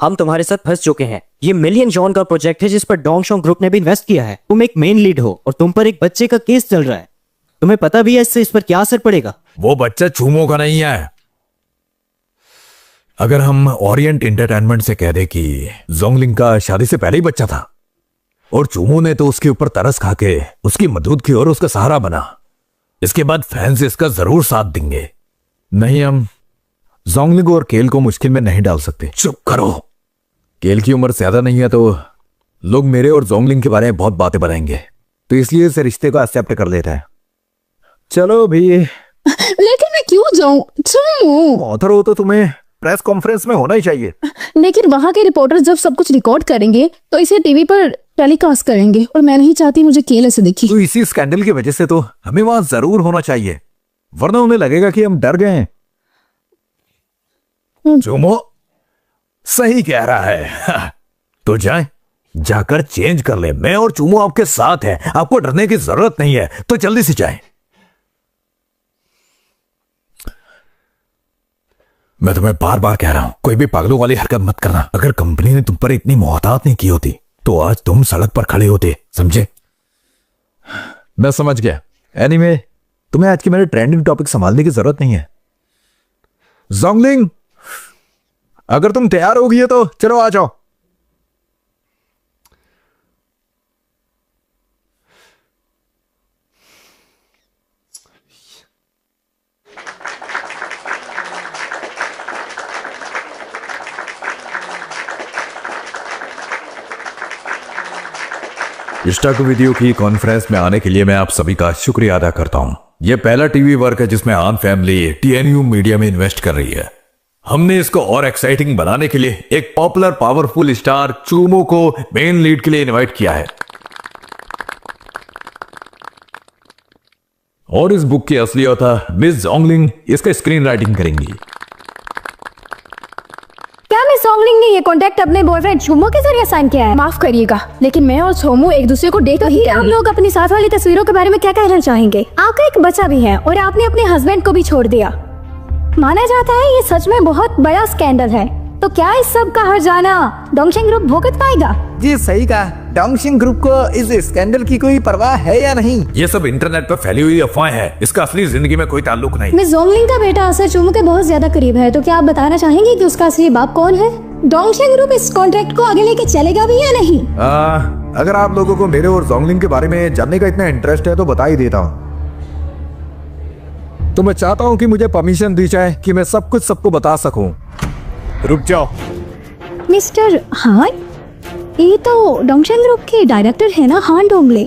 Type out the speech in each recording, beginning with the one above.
हम तुम्हारे साथ फंस चुके हैं। ये मिलियन जॉन का प्रोजेक्ट है जिस पर डोंगशोंग ग्रुप ने भी इन्वेस्ट किया है। तुम एक मेन लीड हो और तुम पर एक बच्चे का केस चल रहा है। तुम्हें पता भी है इससे इस पर क्या असर पड़ेगा? वो बच्चा चूमो का नहीं है। अगर हम ओरिएंट एंटरटेनमेंट से कह दे कि जोंगलिंग का शादी से पहले ही बच्चा था और चूमो ने तो उसके ऊपर तरस खा के उसकी मदद की और उसका सहारा बना, इसके बाद फैंस इसका जरूर साथ देंगे। नहीं, हम जोंगलिंग और केल को मुश्किल में नहीं डाल सकते। चुप करो। केल की उम्र ज्यादा नहीं है तो लोग मेरे और जोंगलिंग के बारे में बहुत बातें बनाएंगे, तो इसलिए इस रिश्ते को एक्सेप्ट कर लेता है। चलो भी। लेकिन मैं क्यों जाऊं? तुम ऑथर हो तो तुम्हें प्रेस कॉन्फ्रेंस में होना ही चाहिए। लेकिन वहाँ के रिपोर्टर्स जब सब कुछ रिकॉर्ड करेंगे तो इसे टीवी पर टेलीकास्ट करेंगे और मैं नहीं चाहती मुझे केल ऐसे दिखे। तो इसी स्कैंडल की वजह से तो हमें वहां जरूर होना चाहिए, वरना उन्हें लगेगा कि हम डर गए हैं। चूमो सही कह रहा है। तो जाए, जाकर चेंज कर ले। मैं और चूमो आपके साथ हैं, आपको डरने की जरूरत नहीं है। तो जल्दी से जाए। मैं तुम्हें बार बार कह रहा हूं, कोई भी पागलों वाली हरकत मत करना। अगर कंपनी ने तुम पर इतनी मोहतात नहीं की होती तो आज तुम सड़क पर खड़े होते, समझे? मैं समझ गया। एनीवे, तुम्हें आज की मेरे ट्रेंडिंग टॉपिक संभालने की जरूरत नहीं है। जोंगलिंग, अगर तुम तैयार हो गई है तो चलो आ जाओ। स्टक वीडियो की कॉन्फ्रेंस में आने के लिए मैं आप सभी का शुक्रिया अदा करता हूं। यह पहला टीवी वर्क है जिसमें आन फैमिली टीएनयू मीडिया में इन्वेस्ट कर रही है। हमने इसको और एक्साइटिंग बनाने के लिए एक पॉपुलर पावरफुल स्टार चूमो को मेन लीड के लिए इनवाइट किया है। और इस बुक की असली ऑथर मिस जोंगलिंग इसका स्क्रीन राइटिंग करेंगी। क्या मिस जोंगलिंग ने ये कॉन्ट्रैक्ट अपने बॉयफ्रेंड चूमो के जरिए साइन किया है? माफ करिएगा, लेकिन मैं और चूमो एक दूसरे को देख ही आप लोग अपनी साथ वाली तस्वीरों के बारे में क्या कहना चाहेंगे? आपका एक बच्चा भी है और आपने अपने हस्बैंड को भी छोड़ दिया। माना जाता है ये सच में बहुत बड़ा स्कैंडल है, तो क्या इस सब का हर्जाना डोंगशिंग ग्रुप भुगत पाएगा? जी सही कहा। डोंगशिंग ग्रुप को इस स्कैंडल की कोई परवाह है या नहीं? ये सब इंटरनेट पर फैली हुई अफवाहें हैं, इसका असली जिंदगी में कोई ताल्लुक नहीं। मिस जोंगलिंग का बेटा असल चूमो के बहुत ज्यादा करीब है, तो क्या आप बताना चाहेंगे कि उसका असली बाप कौन है? डोंगशिंग ग्रुप इस कॉन्ट्रैक्ट को आगे लेके चलेगा भी या नहीं? अगर आप लोगों को मेरे और जोंगलिंग के बारे में जानने का इतना इंटरेस्ट है तो बता ही देता हूँ। तो मैं चाहता हूँ कि मुझे परमिशन दी जाए कि मैं सब कुछ सबको बता सकूं। रुक जाओ। मिस्टर हान, ये तो डोंगशिंग ग्रुप के डायरेक्टर है ना, हान डोंगले।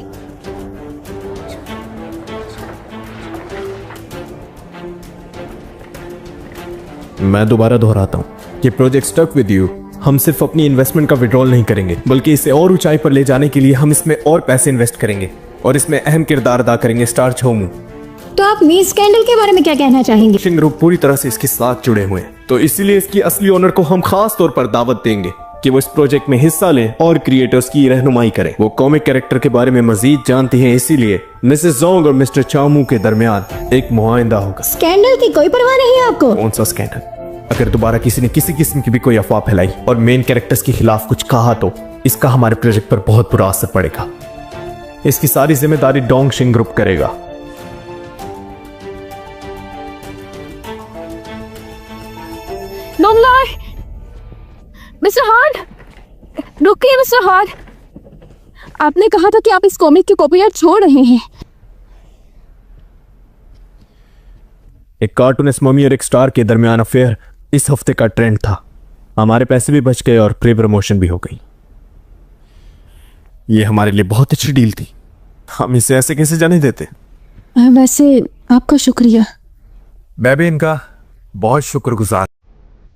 मैं दोबारा दोहराता हूँ, ये प्रोजेक्ट स्टक विद यू हम सिर्फ अपनी इन्वेस्टमेंट का विड्रॉल नहीं करेंगे, बल्कि इसे और ऊंचाई पर ले जाने के लिए हम इसमें और पैसे इन्वेस्ट करेंगे और इसमें अहम किरदार अदा करेंगे स्टार चूमो। तो आप मीस स्कैंडल के बारे में क्या कहना चाहेंगे? डोंगशिंग ग्रुप पूरी तरह से इसके साथ जुड़े हुए हैं, तो इसीलिए इसकी असली ओनर को हम खास तौर पर दावत देंगे कि वो इस प्रोजेक्ट में हिस्सा लें और क्रिएटर्स की रहनुमाई करें। वो कॉमिक कैरेक्टर के बारे में मजीद जानती हैं, इसीलिए मिसेस जोंग और मिस्टर चामू के दरमियान एक मुआहिदा होगा। स्कैंडल की कोई परवाह नहीं है आपको? कौन सा स्कैंडल? अगर दोबारा किसी ने किसी किस्म की भी कोई अफवाह फैलाई और मेन कैरेक्टर्स के खिलाफ कुछ कहा तो इसका हमारे प्रोजेक्ट पर बहुत बुरा असर पड़ेगा। इसकी सारी जिम्मेदारी डोंगशिंग ग्रुप करेगा। मिस्टर हार्ड, रुकिए मिस्टर हार्ड, आपने कहा था कि आप इस कॉमिक की कॉपीराइट छोड़ रहे हैं। एक कार्टूनिस्ट मम्मी और एक स्टार के दरमियान अफेयर इस हफ्ते का ट्रेंड था। हमारे पैसे भी बच गए और प्री प्रमोशन भी हो गई। ये हमारे लिए बहुत अच्छी डील थी, हम इसे ऐसे कैसे जाने देते? वैसे आपका शुक्रिया। मैं भी इनका बहुत शुक्रगुजार।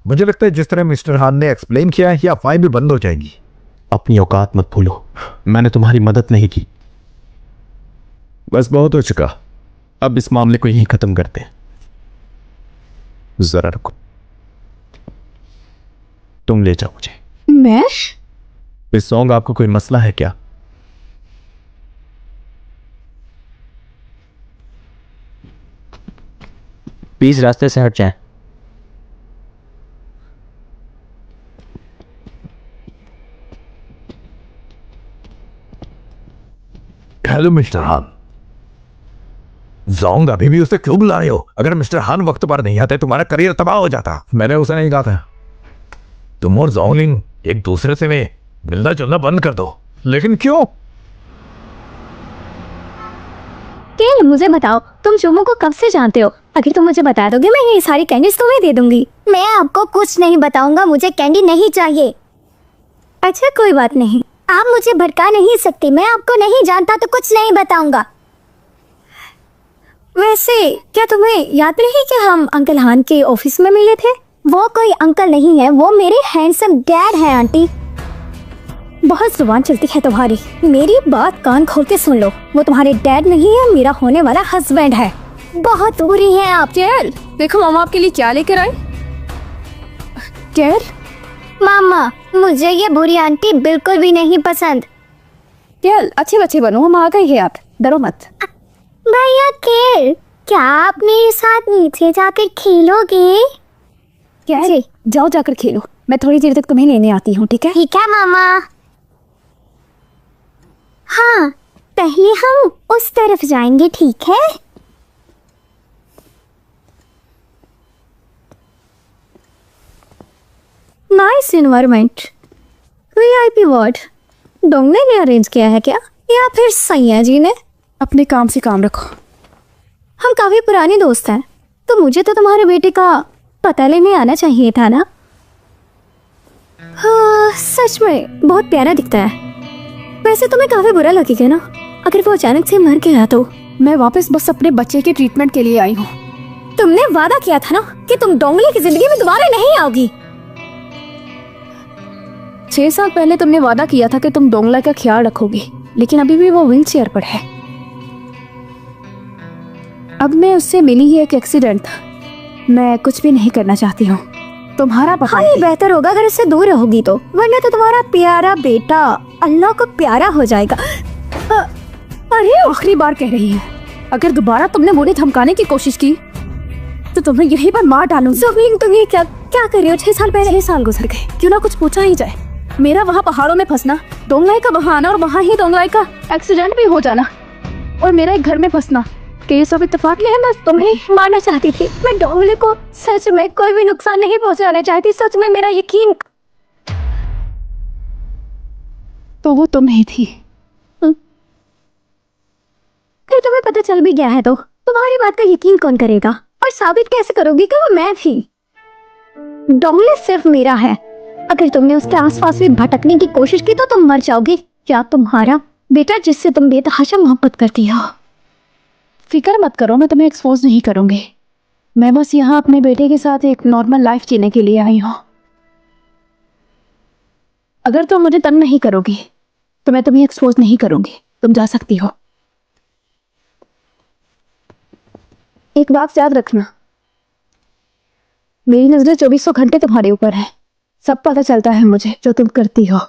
मुझे लगता है जिस तरह मिस्टर हान ने एक्सप्लेन किया है, ये अफवाहें भी बंद हो जाएंगी। अपनी औकात मत भूलो, मैंने तुम्हारी मदद नहीं की। बस बहुत हो चुका, अब इस मामले को यहीं खत्म करते हैं। जरा रुको, तुम ले जाओ मुझे। मैं? इस सॉन्ग आपको कोई मसला है क्या? प्लीज रास्ते से हट जाएं। हेलो मिस्टर हान। जोंग अभी भी उसे क्यों बुला रहे हो? अगर मिस्टर हान वक्त पर नहीं आते तुम्हारा करियर तबाह हो जाता। मैंने उसे नहीं कहा था। तुम और जोंगलिंग एक दूसरे से मिलना जुलना बंद कर दो। लेकिन क्यों? केल, मुझे बताओ, तुम चुमो को कब से जानते हो? अगर तुम मुझे बता दोगे मैं ये सारी कैंडीज तुम्हें दे दूंगी। मैं आपको कुछ नहीं बताऊंगा, मुझे कैंडी नहीं चाहिए। अच्छा कोई बात नहीं, आप मुझे भड़का नहीं सकते। मैं आपको नहीं जानता तो कुछ नहीं बताऊंगा। वैसे क्या तुम्हें याद नहीं कि हम अंकल हान के ऑफिस में मिले थे? वो कोई अंकल नहीं है, वो मेरे हैंडसम डैड है आंटी। बहुत जुबान चलती है तुम्हारी, मेरी बात कान खोल के सुन लो। वो तुम्हारे डैड नहीं है, मेरा होने वाला हस्बैंड है। बहुत बुरी है आप। केल, देखो मामा आपके लिए क्या लेकर आई। केल, मामा, मुझे ये बुरी आंटी बिल्कुल भी नहीं पसंद। केल अच्छे बच्चे बनो, हम आ गए हैं, आप डरो मत। भैया केल, क्या आप मेरे साथ नीचे जाकर खेलोगे? केल, जाओ जाकर खेलो, मैं थोड़ी देर तक तुम्हें लेने आती हूँ, ठीक है? ठीक है मामा। हाँ, पहले हम उस तरफ जाएंगे, ठीक है? Nice environment. वीआईपी वार्ड डोंगले ने अरेंज किया है क्या, या फिर सैया जी ने? अपने काम से काम रखो। हम काफी पुराने दोस्त हैं, तो मुझे तो तुम्हारे बेटे का पता लेने आना चाहिए था ना। हाँ, सच में बहुत प्यारा दिखता है। वैसे तुम्हें काफी बुरा लगेगा ना अगर वो अचानक से मर गया तो। मैं वापस बस अपने बच्चे के ट्रीटमेंट के लिए आई हूँ। तुमने वादा किया था ना कि तुम डोंगले की जिंदगी में दोबारा नहीं आओगी। 6 साल पहले तुमने वादा किया था कि तुम डोंगला का ख्याल रखोगी, लेकिन अभी भी वो व्हील चेयर पर है। अब मैं उससे मिली ही एक एक्सीडेंट था। मैं कुछ भी नहीं करना चाहती हूँ। तुम्हारा पता हाँ, ये बेहतर होगा अगर इससे दूर रहोगी तो, वरना तो तुम्हारा प्यारा बेटा अल्लाह को प्यारा हो जाएगा। अरे आखिरी बार कह रही है, अगर दोबारा तुमने मुझे धमकाने की कोशिश की तो तुम्हें यहीं पर मार डालूंगी। ज़मीन, तुम ये क्या क्या कर रही हो? 6 साल पहले 6 साल गुजर गए, क्यों ना कुछ पूछा ही जाए। मेरा वहाँ पहाड़ों में फंसना, डोंगलाई का वहाँ आना और वहाँ ही डोंगलाई का एक्सीडेंट भी हो जाना, और मेरा एक घर में फंसना, कि ये सब इत्तेफाक है। मैं तुम्हें मारना चाहती थी। मैं डोंगले को सच में कोई भी नुकसान नहीं पहुंचाना चाहती। सच में मेरा यकीन। तो वो तुम ही थी। फिर तुम्हें पता चल भी गया है तो तुम्हारी बात का यकीन कौन करेगा? और साबित कैसे करोगी कि वो मैं थी? डोंगले सिर्फ मेरा है। अगर तुमने उसके आसपास भी भटकने की कोशिश की तो तुम मर जाओगी। क्या तुम्हारा बेटा जिससे तुम बेतहाशा मोहब्बत करती हो? फिक्र मत करो, मैं तुम्हें एक्सपोज नहीं करूंगी। मैं बस यहाँ अपने बेटे के साथ एक नॉर्मल लाइफ जीने के लिए आई हूँ। अगर तुम मुझे तंग नहीं करोगी तो मैं तुम्हें एक्सपोज नहीं करूंगी। तुम जा सकती हो। एक बात याद रखना, मेरी नजरें 2400 घंटे तुम्हारे ऊपर है। सब पता चलता है मुझे जो तुम करती हो।